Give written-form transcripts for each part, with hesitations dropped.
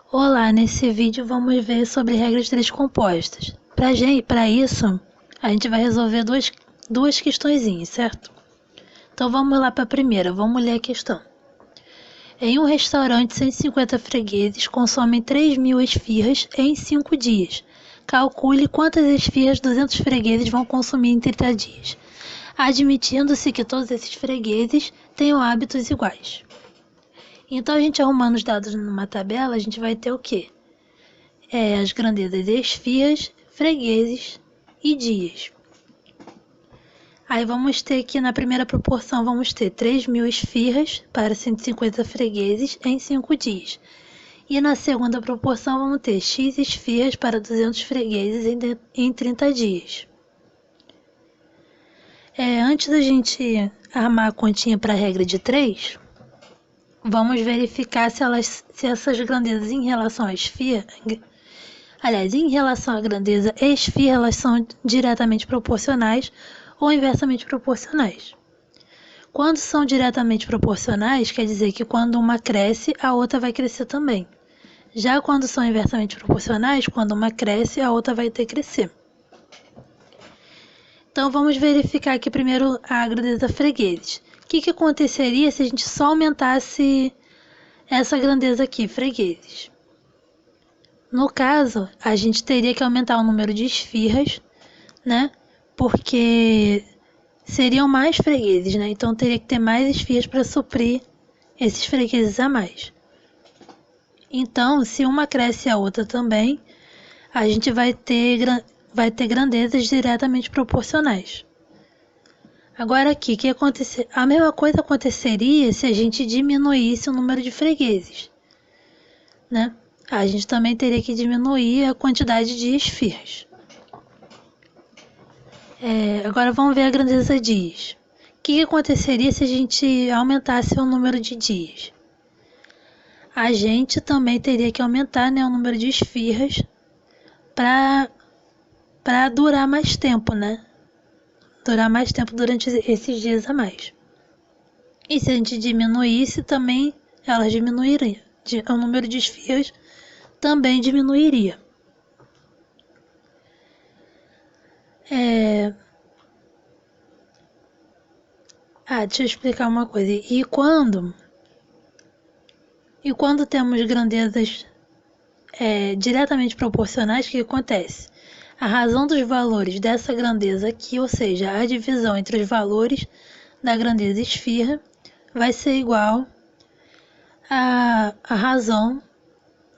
Olá, nesse vídeo vamos ver sobre regras de três compostas. Para isso, a gente vai resolver duas questõezinhas, certo? Então vamos lá para a primeira, vamos ler a questão. Em um restaurante, 150 fregueses consomem 3.000 esfirras em 5 dias. Calcule quantas esfirras 200 fregueses vão consumir em 30 dias, admitindo-se que todos esses fregueses tenham hábitos iguais. Então, a gente arrumando os dados numa tabela, a gente vai ter o quê? As grandezas de esfirras, fregueses e dias. Aí vamos ter aqui na primeira proporção, vamos ter 3.000 esfirras para 150 fregueses em 5 dias. E na segunda proporção vamos ter x esfirras para 200 fregueses em 30 dias. Antes da gente armar a continha para a regra de 3, vamos verificar se essas grandezas em relação à esfirra, em relação à grandeza esfirra, elas são diretamente proporcionais ou inversamente proporcionais. Quando são diretamente proporcionais, quer dizer que quando uma cresce, a outra vai crescer também. Já quando são inversamente proporcionais, quando uma cresce, a outra vai ter que crescer. Então vamos verificar aqui primeiro a grandeza fregueses. O que aconteceria se a gente só aumentasse essa grandeza aqui, fregueses? No caso, a gente teria que aumentar o número de esfirras, né? Porque seriam mais fregueses, né? Então teria que ter mais esfirras para suprir esses fregueses a mais. Então, se uma cresce e a outra também, a gente vai ter grandezas diretamente proporcionais. Agora aqui, a mesma coisa aconteceria se a gente diminuísse o número de fregueses, né? A gente também teria que diminuir a quantidade de esfirras. Agora vamos ver a grandeza dias. O que aconteceria se a gente aumentasse o número de dias? A gente também teria que aumentar, né, o número de esfirras para durar mais tempo, né? Durar mais tempo durante esses dias a mais. E se a gente diminuísse, também elas diminuiriam. O número de esfirras também diminuiria. Deixa eu explicar uma coisa. E quando temos grandezas diretamente proporcionais, o que acontece? A razão dos valores dessa grandeza aqui, ou seja, a divisão entre os valores da grandeza esfirra, vai ser igual à razão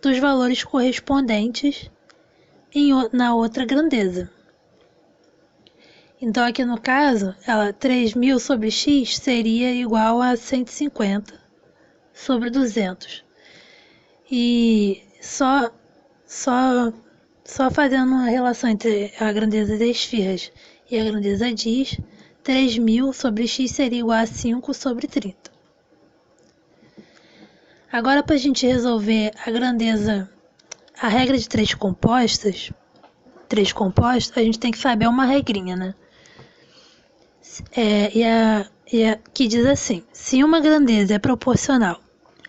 dos valores correspondentes na outra grandeza. Então, aqui no caso, 3.000 sobre x seria igual a 150 sobre 200. E só fazendo uma relação entre a grandeza das esfirras e a grandeza dias, 3.000 sobre x seria igual a 5 sobre 30. Agora, para a gente resolver a regra de três compostas, a gente tem que saber uma regrinha, né? Que diz assim: se uma grandeza é proporcional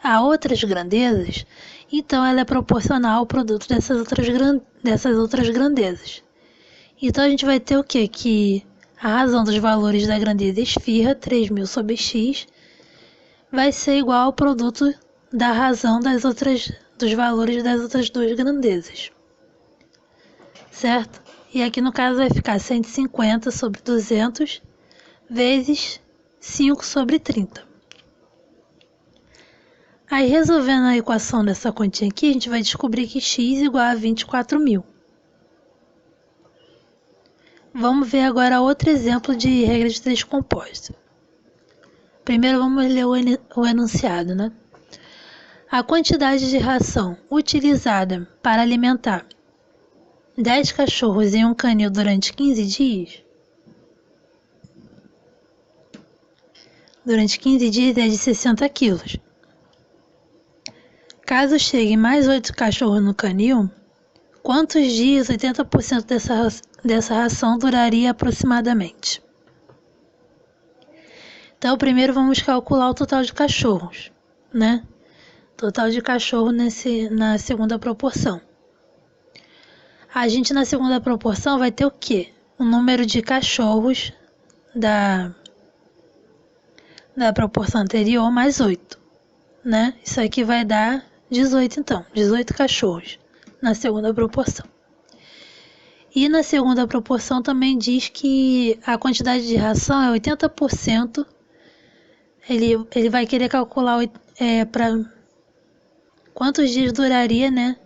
a outras grandezas, então ela é proporcional ao produto dessas outras grandezas. Então a gente vai ter o quê? Que a razão dos valores da grandeza esfirra, 3.000 sobre x, vai ser igual ao produto da razão dos valores das outras duas grandezas. Certo? E aqui no caso vai ficar 150 sobre 200 vezes 5 sobre 30. Aí, resolvendo a equação dessa continha aqui, a gente vai descobrir que x igual a 24.000. Vamos ver agora outro exemplo de regra de três composta. Primeiro vamos ler o enunciado, né? A quantidade de ração utilizada para alimentar 10 cachorros em um canil durante 15 dias é de 60 quilos. Caso cheguem mais 8 cachorros no canil, quantos dias 80% dessa ração duraria aproximadamente? Então, primeiro vamos calcular o total de cachorros, né? Total de cachorro na segunda proporção. A gente na segunda proporção vai ter o quê? O número de cachorros da proporção anterior mais 8, né? Isso aqui vai dar 18 então, 18 cachorros na segunda proporção. E na segunda proporção também diz que a quantidade de ração é 80%. Ele vai querer calcular para quantos dias duraria, né?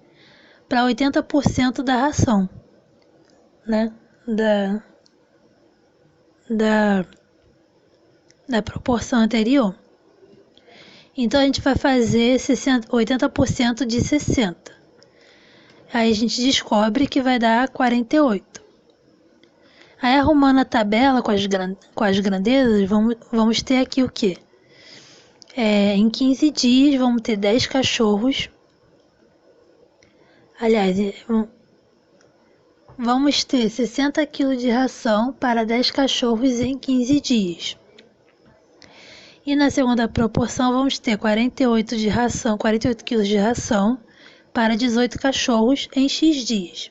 Para 80% da ração, né? Da proporção anterior. Então a gente vai fazer 80% de 60. Aí a gente descobre que vai dar 48. Aí arrumando a tabela com as grandezas, vamos ter aqui o quê? Em 15 dias vamos ter 10 cachorros. Aliás, vamos ter 60 kg de ração para 10 cachorros em 15 dias. E na segunda proporção vamos ter 48 kg de ração para 18 cachorros em X dias.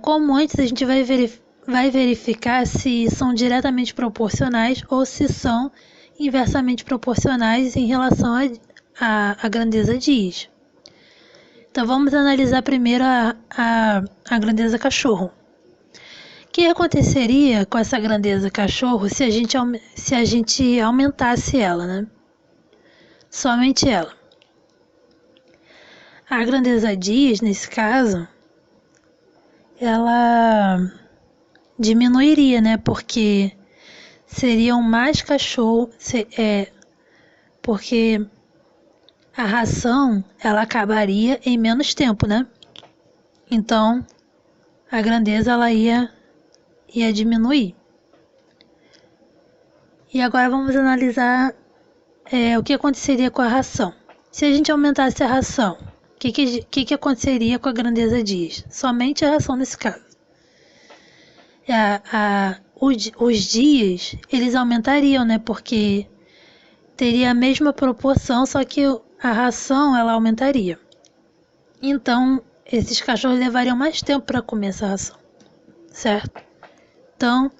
Como antes, a gente vai verificar se são diretamente proporcionais ou se são inversamente proporcionais em relação à grandeza dias. Então vamos analisar primeiro a grandeza cachorro. O que aconteceria com essa grandeza cachorro se a gente aumentasse ela, né? Somente ela. A grandeza dias, nesse caso, ela diminuiria, né? Porque seriam mais cachorros, porque a ração ela acabaria em menos tempo, né? Então a grandeza ela ia diminuir. E agora vamos analisar o que aconteceria com a ração. Se a gente aumentasse a ração, o que aconteceria com a grandeza dias? Somente a ração nesse caso. Os dias eles aumentariam, né? Porque teria a mesma proporção, só que a ração ela aumentaria. Então esses cachorros levariam mais tempo para comer essa ração, certo? Então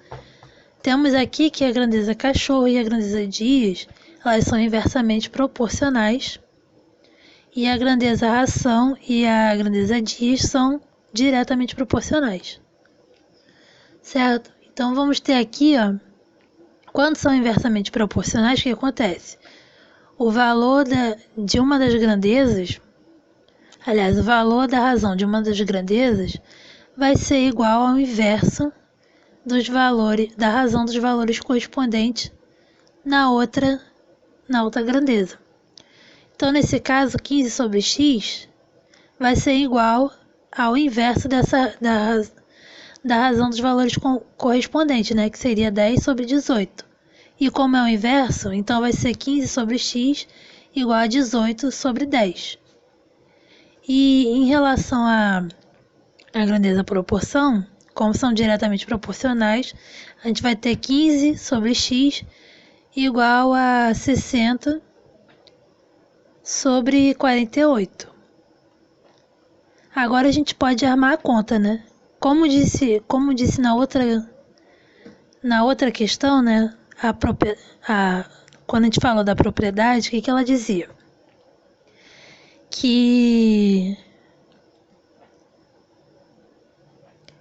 temos aqui que a grandeza cachorro e a grandeza dias elas são inversamente proporcionais e a grandeza ração e a grandeza dias são diretamente proporcionais, certo? Então vamos ter aqui, ó, quando são inversamente proporcionais, o que acontece? O valor de uma das grandezas, aliás, o valor da razão de uma das grandezas vai ser igual ao inverso dos valores da razão dos valores correspondentes na outra grandeza. Então, nesse caso, 15 sobre x vai ser igual ao inverso da razão dos valores correspondentes, né? Que seria 10 sobre 18. E como é o inverso, então vai ser 15 sobre x igual a 18 sobre 10. E em relação à grandeza proporção, como são diretamente proporcionais, a gente vai ter 15 sobre x igual a 60 sobre 48. Agora a gente pode armar a conta, né? Como disse na outra questão, né? Quando a gente falou da propriedade, o que ela dizia? Que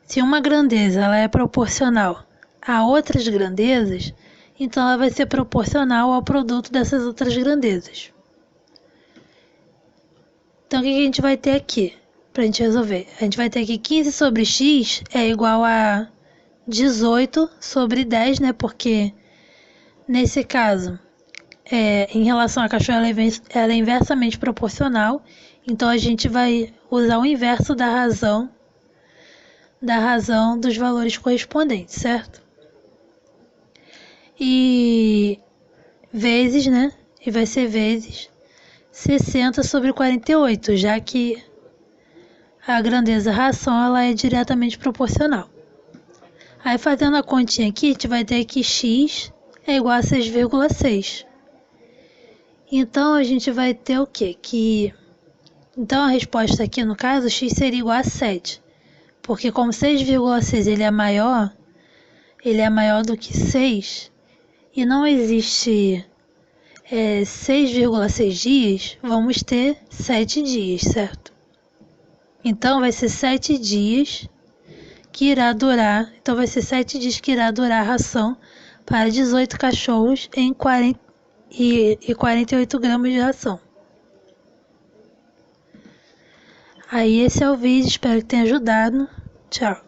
se uma grandeza ela é proporcional a outras grandezas, então ela vai ser proporcional ao produto dessas outras grandezas. Então o que a gente vai ter aqui para a gente resolver? A gente vai ter aqui 15 sobre x é igual a 18 sobre 10, né? Porque nesse caso, em relação à cachorro, ela é inversamente proporcional. Então a gente vai usar o inverso da razão dos valores correspondentes, certo? E vezes, né? E vai ser vezes 60 sobre 48, já que a grandeza ração ela é diretamente proporcional. Aí fazendo a continha aqui, a gente vai ter que x é igual a 6,6. Então, a gente vai ter o quê? Então, a resposta aqui, no caso, x seria igual a 7. Porque como 6,6 ele é maior do que 6, e não existe 6,6 dias, vamos ter 7 dias, certo? Então, vai ser 7 dias que irá durar. Então, vai ser 7 dias que irá durar a ração para 18 cachorros em 48 gramas de ração. Aí, esse é o vídeo. Espero que tenha ajudado. Tchau.